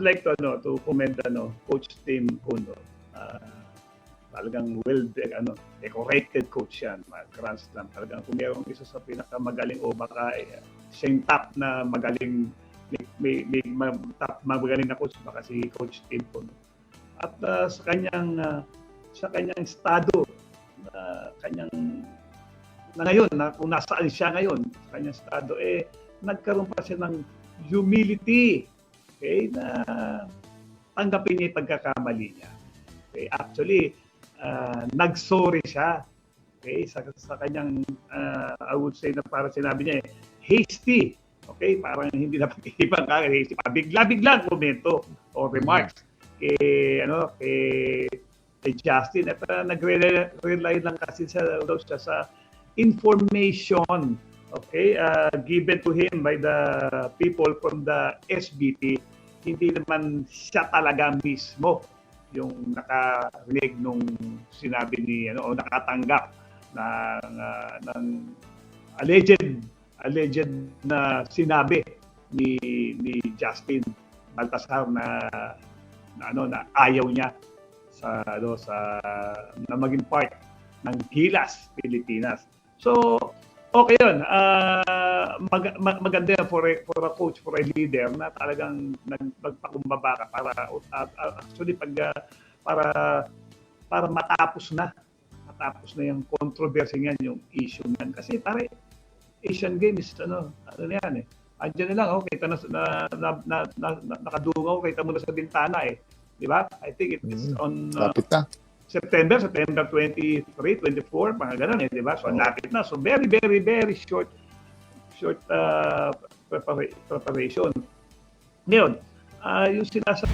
like to commend Coach Tim Kuno. Talagang decorated coach yan. Grand Slam. Talagang kung mayroong isa sa pinakamagaling o baka siya yung top na magaling top magaling na coach baka si Coach Tim Kuno. At sa kanyang estado na ngayon, kung nasaan siya ngayon, sa kanyang estado, nagkaroon pa siya ng humility, okay, na tanggapin niya yung pagkakamali niya. Okay, actually, nag-sorry siya, okay, sa kanyang, I would say na parang sinabi niya, hasty, okay, parang hindi na pag-ibang hasty, bigla-biglang komento o remarks kay Justin, at nagre-rely lang kasi siya sa information, okay, given to him by the people from the SBP. Hindi naman siya talaga mismo yung nakarinig nung sinabi ni o nakatanggap ng alleged na sinabi ni Justin Baltasar na ayaw niya na maging part ng Gilas Pilipinas. So, okay yun. Maganda for a coach, for a leader na talagang nagpakumbaba ka actually para matapos na yung controversy niyan, yung issue niyan. Kasi pare, Asian Games, yan Andiyan na lang, kita na nakadungaw, kita mo na sa bintana Di ba? I think it's on September 23, 24, mga ganun di ba? So, lapit na. So, very, very, very short preparation. Ngayon, yung sinasabi